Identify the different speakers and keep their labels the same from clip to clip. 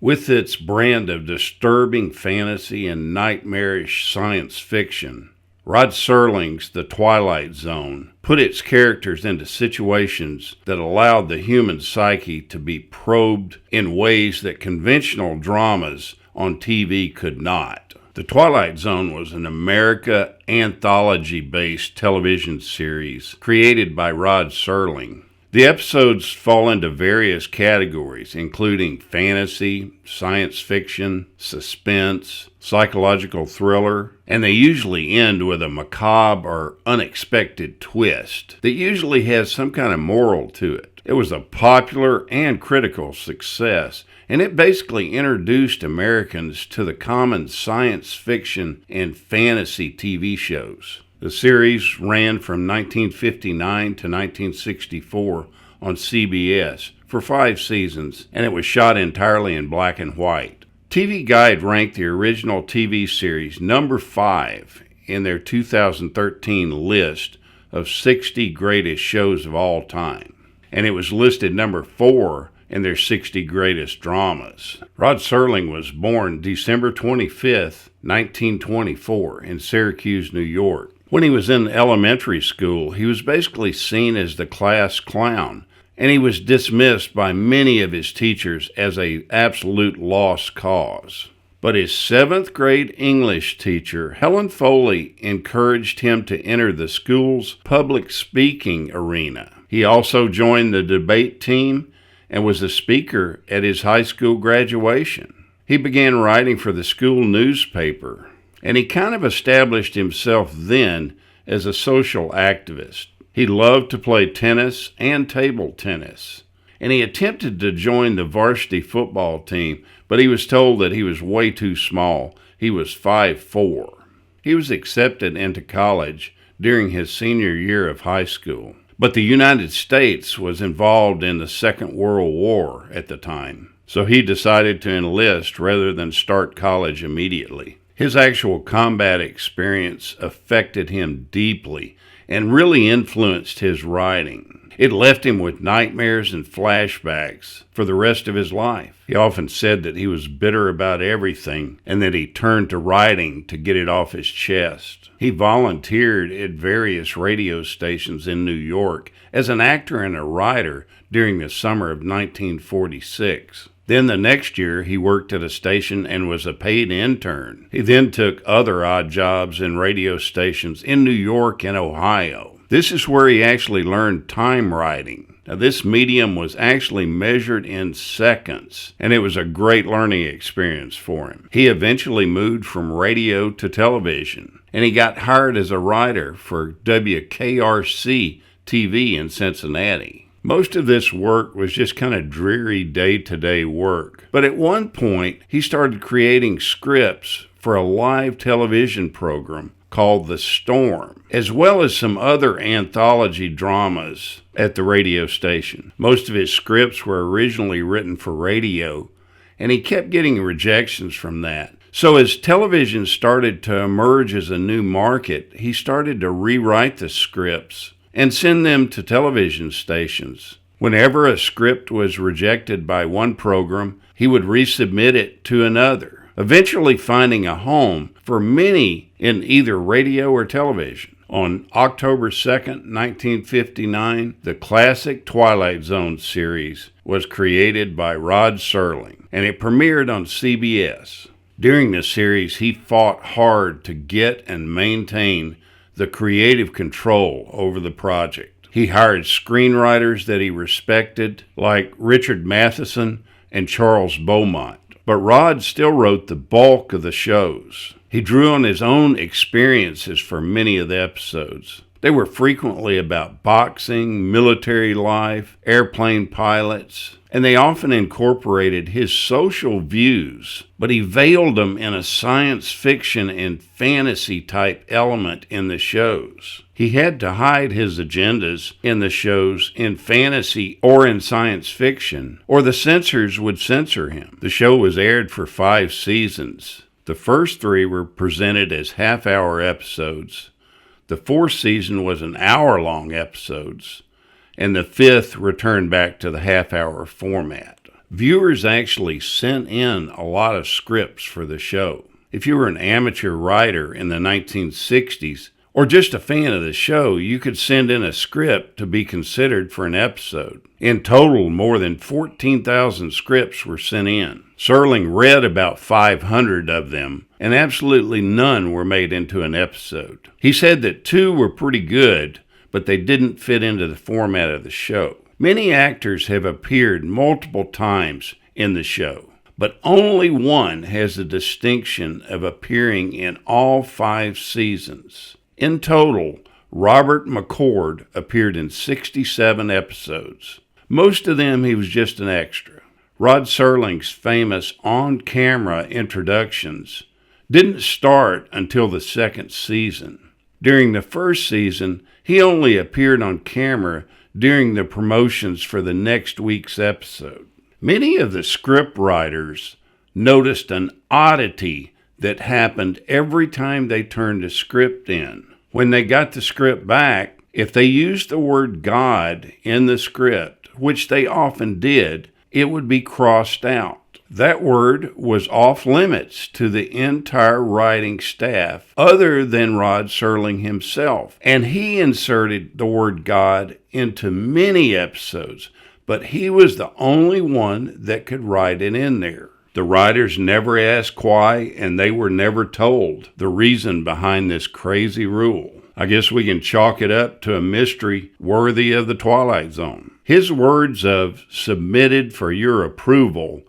Speaker 1: With its brand of disturbing fantasy and nightmarish science fiction, Rod Serling's The Twilight Zone put its characters into situations that allowed the human psyche to be probed in ways that conventional dramas on TV could not. The Twilight Zone was an America anthology-based television series created by Rod Serling. The episodes fall into various categories, including fantasy, science fiction, suspense, psychological thriller, and they usually end with a macabre or unexpected twist that usually has some kind of moral to it. It was a popular and critical success, and it basically introduced Americans to the common science fiction and fantasy TV shows. The series ran from 1959 to 1964 on CBS for 5 seasons, and it was shot entirely in black and white. TV Guide ranked the original TV series number 5 in their 2013 list of 60 greatest shows of all time, and it was listed number 4 in their 60 greatest dramas. Rod Serling was born December 25, 1924, in Syracuse, New York. When he was in elementary school, he was basically seen as the class clown, and he was dismissed by many of his teachers as an absolute lost cause. But his 7th grade English teacher, Helen Foley, encouraged him to enter the school's public speaking arena. He also joined the debate team and was a speaker at his high school graduation. He began writing for the school newspaper, and he kind of established himself then as a social activist. He loved to play tennis and table tennis, and he attempted to join the varsity football team, but he was told that he was way too small. He was 5'4". He was accepted into college during his senior year of high school, but the United States was involved in the Second World War at the time, so he decided to enlist rather than start college immediately. His actual combat experience affected him deeply and really influenced his writing. It left him with nightmares and flashbacks for the rest of his life. He often said that he was bitter about everything and that he turned to writing to get it off his chest. He volunteered at various radio stations in New York as an actor and a writer during the summer of 1946. Then the next year, he worked at a station and was a paid intern. He then took other odd jobs in radio stations in New York and Ohio. This is where he actually learned time writing. Now, this medium was actually measured in seconds, and it was a great learning experience for him. He eventually moved from radio to television, and he got hired as a writer for WKRC TV in Cincinnati. Most of this work was just kind of dreary day-to-day work. But at one point, he started creating scripts for a live television program called The Storm, as well as some other anthology dramas at the radio station. Most of his scripts were originally written for radio, and he kept getting rejections from that. So as television started to emerge as a new market, he started to rewrite the scripts and send them to television stations. Whenever a script was rejected by one program, he would resubmit it to another, eventually finding a home for many in either radio or television. On October 2nd, 1959, the classic Twilight Zone series was created by Rod Serling, and it premiered on CBS. During the series, he fought hard to get and maintain the creative control over the project. He hired screenwriters that he respected, like Richard Matheson and Charles Beaumont. But Rod still wrote the bulk of the shows. He drew on his own experiences for many of the episodes. They were frequently about boxing, military life, airplane pilots, and they often incorporated his social views, but he veiled them in a science fiction and fantasy type element in the shows. He had to hide his agendas in the shows in fantasy or in science fiction, or the censors would censor him. The show was aired for 5 seasons. The first 3 were presented as half-hour episodes. The 4th season was an hour-long episodes, and the 5th returned back to the half-hour format. Viewers actually sent in a lot of scripts for the show. If you were an amateur writer in the 1960s, or just a fan of the show, you could send in a script to be considered for an episode. In total, more than 14,000 scripts were sent in. Serling read about 500 of them, and absolutely none were made into an episode. He said that 2 were pretty good, but they didn't fit into the format of the show. Many actors have appeared multiple times in the show, but only one has the distinction of appearing in all 5 seasons. In total, Robert McCord appeared in 67 episodes. Most of them he was just an extra. Rod Serling's famous on-camera introductions didn't start until the 2nd season. During the 1st season, he only appeared on camera during the promotions for the next week's episode. Many of the script writers noticed an oddity that happened every time they turned a script in. When they got the script back, if they used the word God in the script, which they often did, it would be crossed out. That word was off limits to the entire writing staff other than Rod Serling himself, and he inserted the word God into many episodes, but he was the only one that could write it in there. The writers never asked why, and they were never told the reason behind this crazy rule. I guess we can chalk it up to a mystery worthy of the Twilight Zone. His words of "submitted for your approval"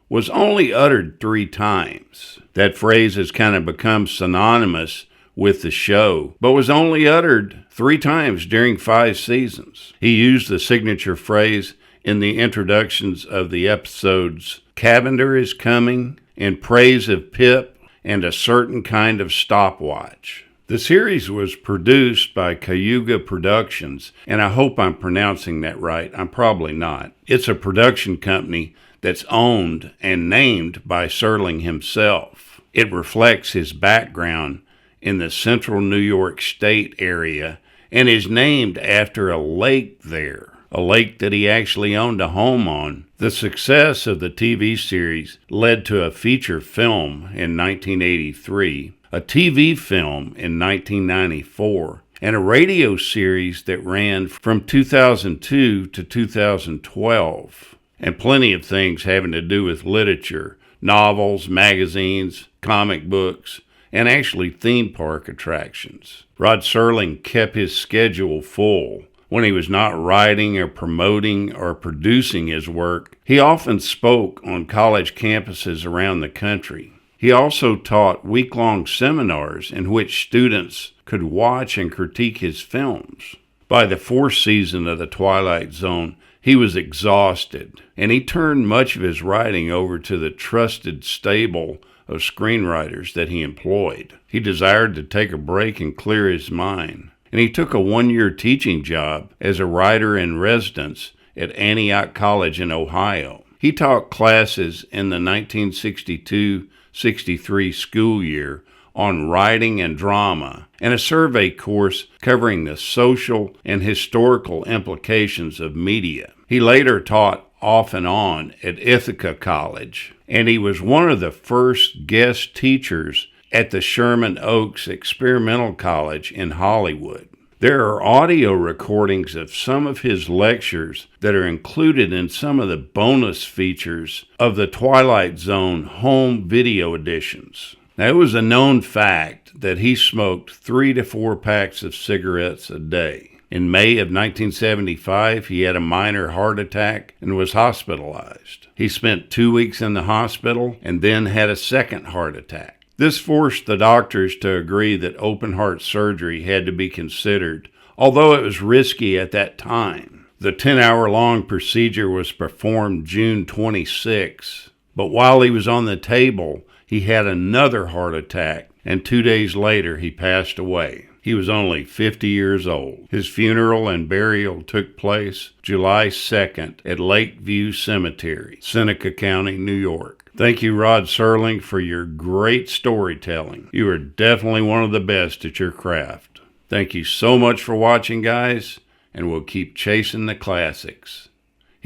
Speaker 1: was only uttered 3 times. That phrase has kind of become synonymous with the show, but was only uttered 3 times during 5 seasons. He used the signature phrase in the introductions of the episodes "Cavender is Coming," "In Praise of Pip," and "A Certain Kind of Stopwatch." The series was produced by Cayuga Productions, and I hope I'm pronouncing that right. I'm probably not. It's a production company that's owned and named by Serling himself. It reflects his background in the central New York State area and is named after a lake there, a lake that he actually owned a home on. The success of the TV series led to a feature film in 1983, a TV film in 1994, and a radio series that ran from 2002 to 2012, and plenty of things having to do with literature, novels, magazines, comic books, and actually theme park attractions. Rod Serling kept his schedule full. When he was not writing or promoting or producing his work, he often spoke on college campuses around the country. He also taught week-long seminars in which students could watch and critique his films. By the 4th season of The Twilight Zone, he was exhausted, and he turned much of his writing over to the trusted stable of screenwriters that he employed. He desired to take a break and clear his mind, and he took a 1-year teaching job as a writer in residence at Antioch College in Ohio. He taught classes in the 1962-63 school year on writing and drama, and a survey course covering the social and historical implications of media. He later taught off and on at Ithaca College, and he was one of the first guest teachers at the Sherman Oaks Experimental College in Hollywood. There are audio recordings of some of his lectures that are included in some of the bonus features of the Twilight Zone home video editions. Now, it was a known fact that he smoked 3 to 4 packs of cigarettes a day. In May of 1975, he had a minor heart attack and was hospitalized. He spent 2 weeks in the hospital and then had a second heart attack. This forced the doctors to agree that open-heart surgery had to be considered, although it was risky at that time. The 10-hour-long procedure was performed June 26, but while he was on the table, he had another heart attack, and 2 days later he passed away. He was only 50 years old. His funeral and burial took place July 2nd at Lakeview Cemetery, Seneca County, New York. Thank you, Rod Serling, for your great storytelling. You are definitely one of the best at your craft. Thank you so much for watching, guys, and we'll keep chasing the classics.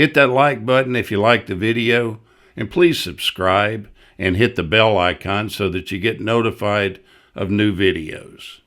Speaker 1: Hit that like button if you like the video, and please subscribe and hit the bell icon so that you get notified of new videos.